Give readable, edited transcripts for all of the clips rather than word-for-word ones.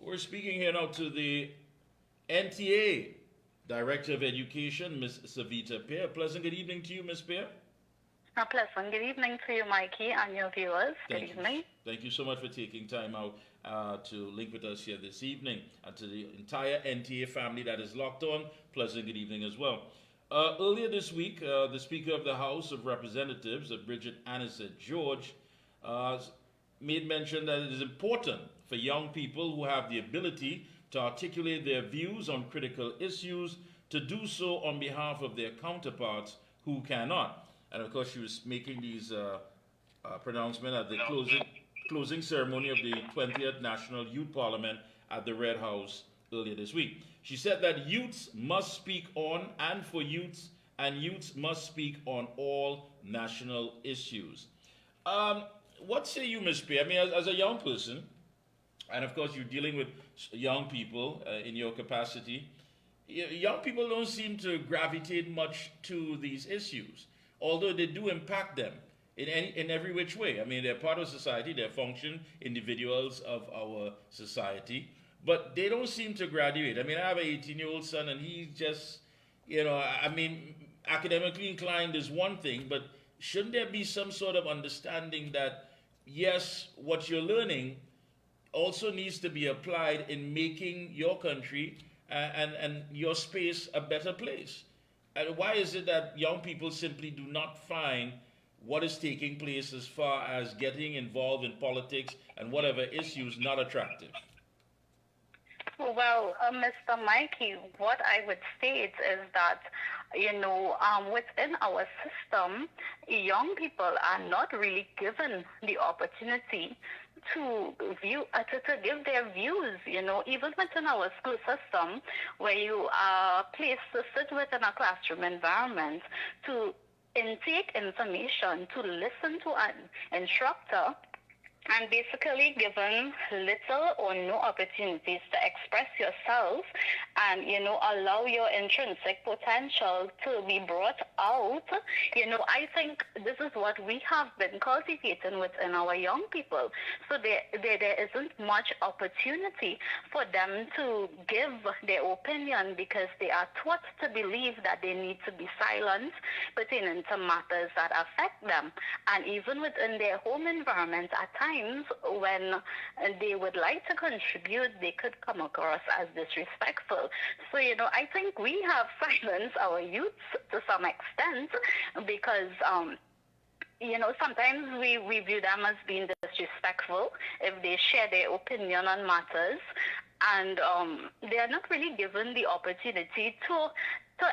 We're speaking here now to the NTA Director of Education, Ms. Savita Pierre. Pleasant good evening to you, Ms. Pierre. A pleasant good evening to you, Mikey, and your viewers. Good evening. Thank you so much for taking time out to link with us here this evening. And to the entire NTA family that is locked on, pleasant good evening as well. Earlier this week, the Speaker of the House of Representatives, Bridget Anisette George, made mention that it is important for young people who have the ability to articulate their views on critical issues to do so on behalf of their counterparts who cannot. And of course, she was making these pronouncements at the closing ceremony of the 20th National Youth Parliament at the Red House earlier this week. She said that youths must speak on and for youths, and youths must speak on all national issues. What say you, Ms. Pierre? I mean, as a young person, and of course you're dealing with young people in your capacity, young people don't seem to gravitate much to these issues, although they do impact them in every which way. I mean, they're part of society, they're function individuals of our society, but they don't seem to graduate. I mean, I have an 18-year-old son, and he's just, I mean, academically inclined is one thing, but shouldn't there be some sort of understanding that, yes, what you're learning also needs to be applied in making your country and your space a better place? And why is it that young people simply do not find what is taking place as far as getting involved in politics and whatever issues not attractive? Well, Mr. Mikey, what I would state is that, within our system, young people are not really given the opportunity to give their views, even within our school system, where you are placed to sit within a classroom environment to intake information, to listen to an instructor, and basically given little or no opportunities to express yourself and, allow your intrinsic potential to be brought out. I think this is what we have been cultivating within our young people. So there isn't much opportunity for them to give their opinion because they are taught to believe that they need to be silent pertaining to matters that affect them. And even within their home environment at times, when they would like to contribute, they could come across as disrespectful. So, I think we have silenced our youths to some extent because, sometimes we view them as being disrespectful if they share their opinion on matters, and they are not really given the opportunity to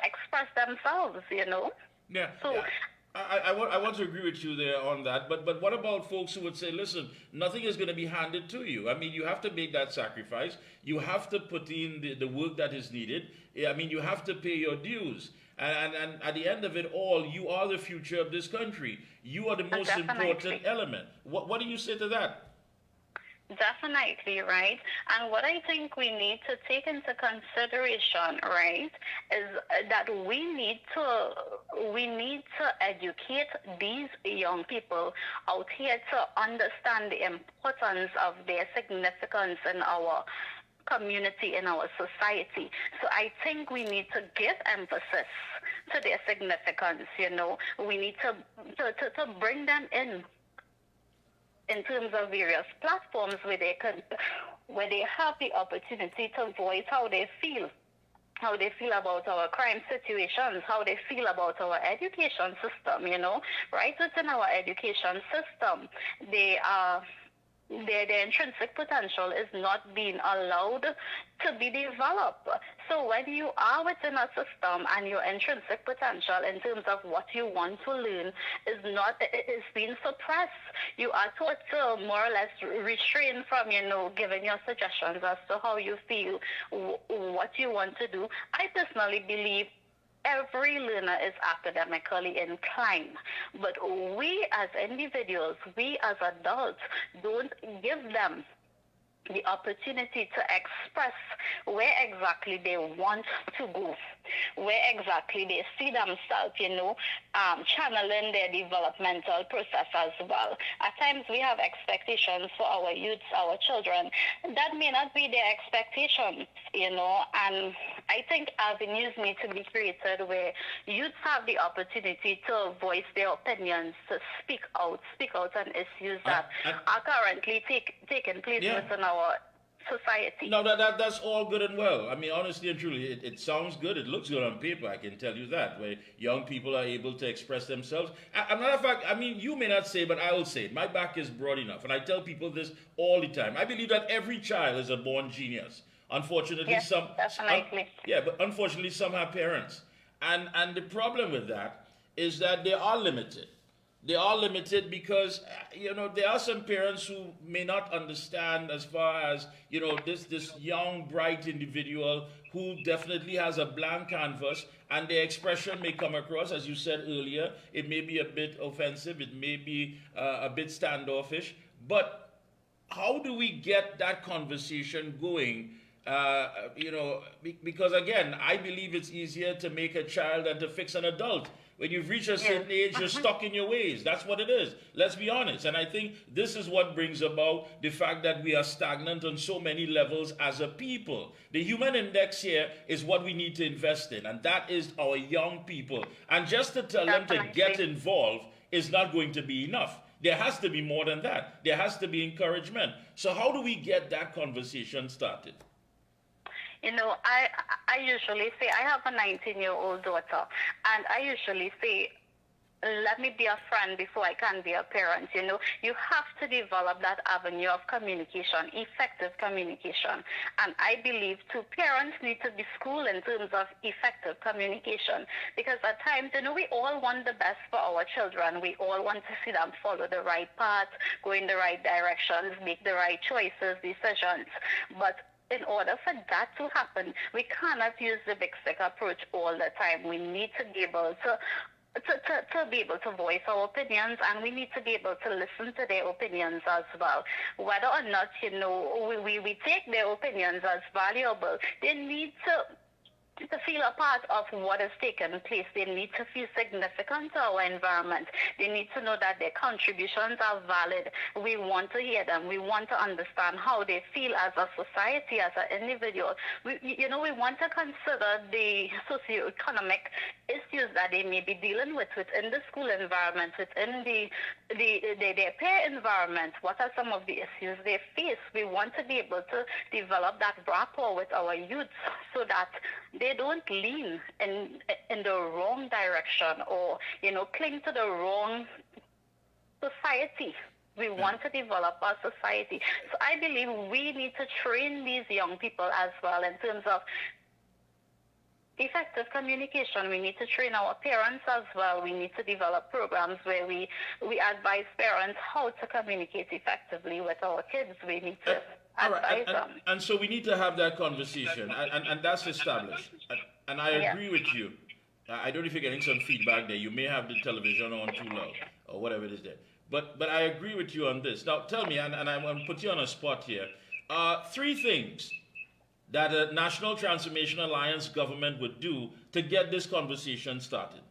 express themselves, Yeah. So. Yeah. I want to agree with you there on that, but what about folks who would say, listen, nothing is going to be handed to you? I mean, you have to make that sacrifice. You have to put in the work that is needed. I mean, you have to pay your dues. And at the end of it all, you are the future of this country. You are the most important element. What do you say to that? Definitely, right? And what I think we need to take into consideration, right, is that we need to educate these young people out here to understand the importance of their significance in our community, in our society. So I think we need to give emphasis to their significance, We need to bring them in terms of various platforms where they have the opportunity to voice how they feel about our crime situations, how they feel about our education system, right within our education system. Their intrinsic potential is not being allowed to be developed. So when you are within a system and your intrinsic potential in terms of what you want to learn is being suppressed, you are taught to more or less refrain from, giving your suggestions as to how you feel, what you want to do. I personally believe every learner is academically inclined, but we as individuals, we as adults, don't give them the opportunity to express where exactly they want to go, where exactly they see themselves, channeling their developmental process as well. At times we have expectations for our youths, our children. That may not be their expectations, and I think avenues need to be created where youths have the opportunity to voice their opinions, to speak out on issues that are currently taking place within our society. No, that's all good and well. I mean, honestly and truly, it sounds good. It looks good on paper. I can tell you that, where young people are able to express themselves. As a matter of fact, I mean, you may not say, but I will say it. My back is broad enough, and I tell people this all the time. I believe that every child is a born genius. Unfortunately, yes, definitely. But unfortunately, some have parents, and the problem with that is that they are limited. They are limited because there are some parents who may not understand as far as this young bright individual who definitely has a blank canvas, and their expression may come across, as you said earlier, it may be a bit offensive, it may be a bit standoffish, but how do we get that conversation going? Because again, I believe it's easier to make a child than to fix an adult. When you've reached a certain age, you're stuck in your ways. That's what it is. Let's be honest. And I think this is what brings about the fact that we are stagnant on so many levels as a people. The human index here is what we need to invest in, and that is our young people. And just to tell them to get involved is not going to be enough. There has to be more than that. There has to be encouragement. So how do we get that conversation started? I usually say, I have a 19-year-old daughter, and I usually say, let me be a friend before I can be a parent. You have to develop that avenue of communication, effective communication. And I believe too, parents need to be schooled in terms of effective communication, because at times, we all want the best for our children. We all want to see them follow the right path, go in the right directions, make the right choices, decisions. But in order for that to happen, we cannot use the big stick approach all the time. We need to be able to be able to voice our opinions, and we need to be able to listen to their opinions as well. Whether or not, we take their opinions as valuable, they need to feel a part of what has taken place. They need to feel significant to our environment. They need to know that their contributions are valid. We want to hear them. We want to understand how they feel as a society, as an individual. We want to consider the socioeconomic issues that they may be dealing with within the school environment, within their peer environment. What are some of the issues they face? We want to be able to develop that rapport with our youth so that they don't lean in the wrong direction or, cling to the wrong society. We want to develop our society. So I believe we need to train these young people as well in terms of effective communication. We need to train our parents as well. We need to develop programs where we advise parents how to communicate effectively with our kids. We need to advise them. And so we need to have that conversation, and that's established. And I agree with you. I don't know if you're getting some feedback there. You may have the television on too loud or whatever it is there. But I agree with you on this. Now tell me, and I'm going to put you on a spot here, 3 things that a National Transformation Alliance government would do to get this conversation started.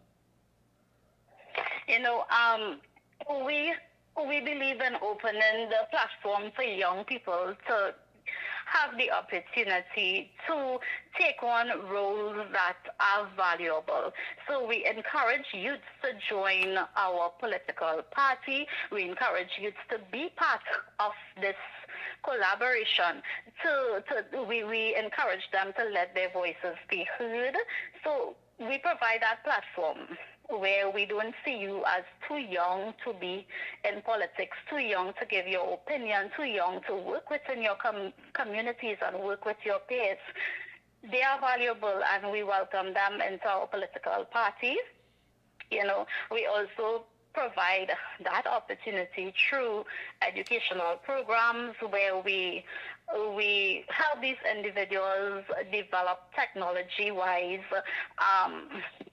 We believe in opening the platform for young people to have the opportunity to take on roles that are valuable. So we encourage youth to join our political party. We encourage youth to be part of this collaboration. We encourage them to let their voices be heard. So we provide that platform where we don't see you as too young to be in politics, too young to give your opinion, too young to work within your communities and work with your peers. They are valuable, and we welcome them into our political parties. We also provide that opportunity through educational programs where we help these individuals develop technology-wise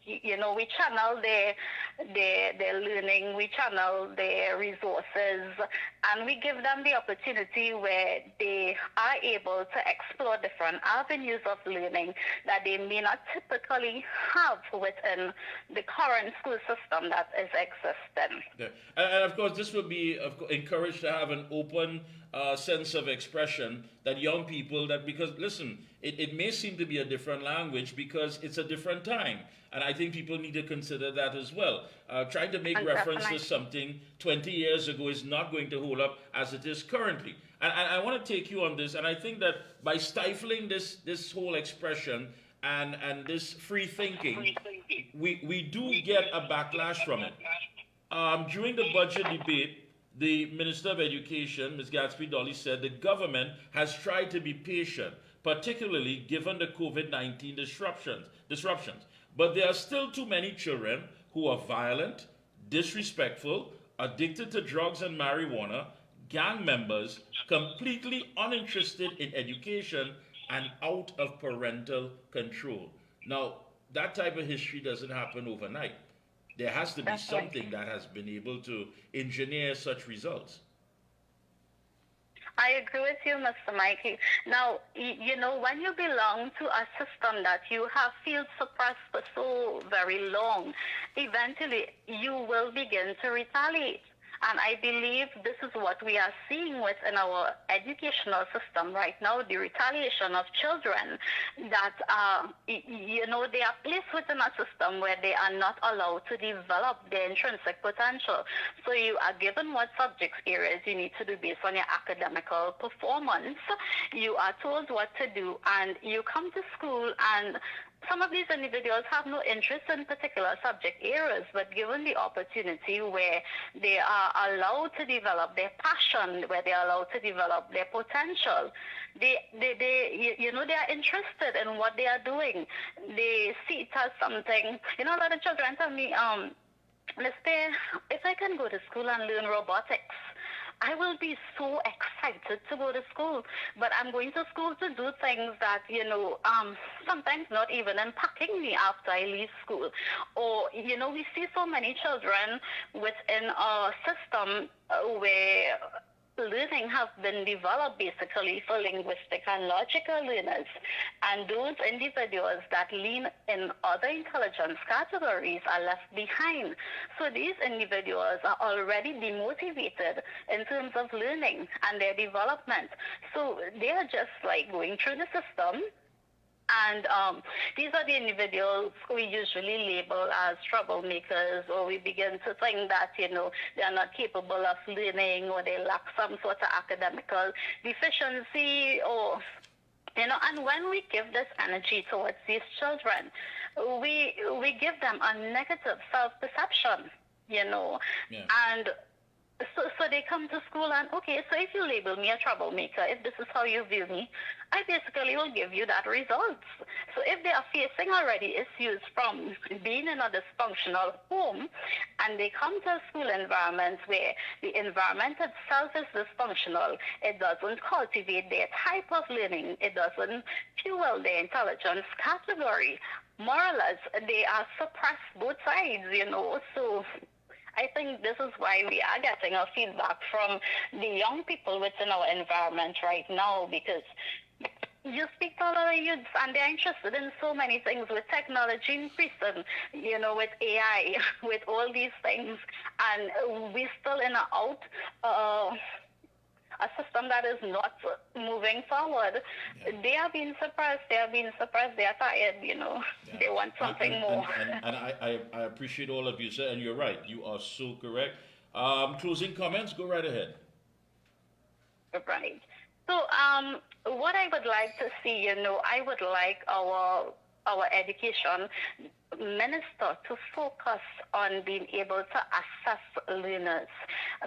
we channel their learning, we channel their resources, and we give them the opportunity where they are able to explore different avenues of learning that they may not typically have within the current school system that is existing. Yeah. And of course, this would be encouraged to have an open sense of expression that young people, that because listen, it may seem to be a different language because it's a different time. And I think people need to consider that as well. Trying to make reference to something 20 years ago is not going to hold up as it is currently. And I want to take you on this, and I think that by stifling this whole expression and this free thinking, we do get a backlash from it. During the budget debate, the Minister of Education, Ms. Gatsby Dolly, said the government has tried to be patient, particularly given the COVID-19 disruptions. But there are still too many children who are violent, disrespectful, addicted to drugs and marijuana, gang members, completely uninterested in education, and out of parental control. Now, that type of history doesn't happen overnight. There has to be something that has been able to engineer such results. I agree with you, Mr. Mikey. Now, when you belong to a system that you have felt suppressed for so very long, eventually you will begin to retaliate. And I believe this is what we are seeing within our educational system right now, the retaliation of children that, they are placed within a system where they are not allowed to develop their intrinsic potential. So you are given what subject areas you need to do based on your academical performance. You are told what to do, and you come to school, and some of these individuals have no interest in particular subject areas, but given the opportunity where they are allowed to develop their passion, where they are allowed to develop their potential, they are interested in what they are doing. They see it as something. A lot of children tell me, let's say, if I can go to school and learn robotics, I will be so excited to go to school, but I'm going to school to do things that, sometimes not even impacting me after I leave school. Or, we see so many children within our system where learning has been developed basically for linguistic and logical learners. And those individuals that lean in other intelligence categories are left behind. So these individuals are already demotivated in terms of learning and their development. So they are just like going through the system. And these are the individuals we usually label as troublemakers, or we begin to think that, they are not capable of learning, or they lack some sort of academical deficiency, or, and when we give this energy towards these children, we give them a negative self-perception, Yeah. And so they come to school and, okay, so if you label me a troublemaker, if this is how you view me, I basically will give you that result. So if they are facing already issues from being in a dysfunctional home, and they come to a school environment where the environment itself is dysfunctional, it doesn't cultivate their type of learning, it doesn't fuel their intelligence category, more or less, they are suppressed both sides, so I think this is why we are getting a feedback from the young people within our environment right now, because you speak to a lot of youths and they're interested in so many things with technology increasing, with AI, with all these things, and we're still in an a system that is not moving forward. Yeah. They are being suppressed. They are tired, Yeah. They want something more. And I appreciate all of you, sir, and you're right. You are so correct. Closing comments, go right ahead. Right. So what I would like to see, I would like our education minister to focus on being able to assess learners.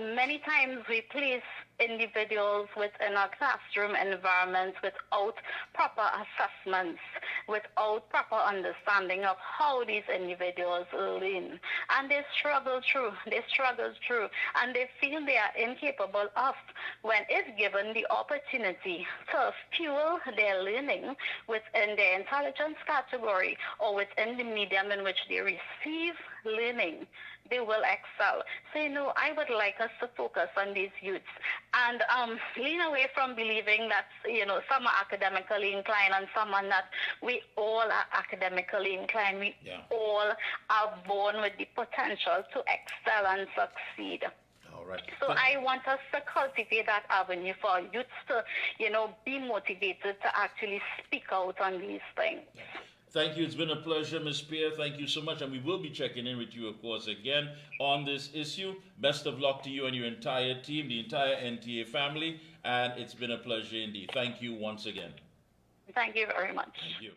Many times we place individuals within a classroom environment without proper assessments, without proper understanding of how these individuals learn. And they struggle through, and they feel they are incapable of, when if given the opportunity to fuel their learning within their intelligence category or within the medium in which they receive learning, they will excel. So, I would like us to focus on these youths and lean away from believing that, some are academically inclined and some are not. We all are academically inclined. We all are born with the potential to excel and succeed. All right. So I want us to cultivate that avenue for youths to, be motivated to actually speak out on these things. Thank you. It's been a pleasure, Ms. Pierre. Thank you so much. And we will be checking in with you, of course, again on this issue. Best of luck to you and your entire team, the entire NTA family. And it's been a pleasure indeed. Thank you once again. Thank you very much. Thank you.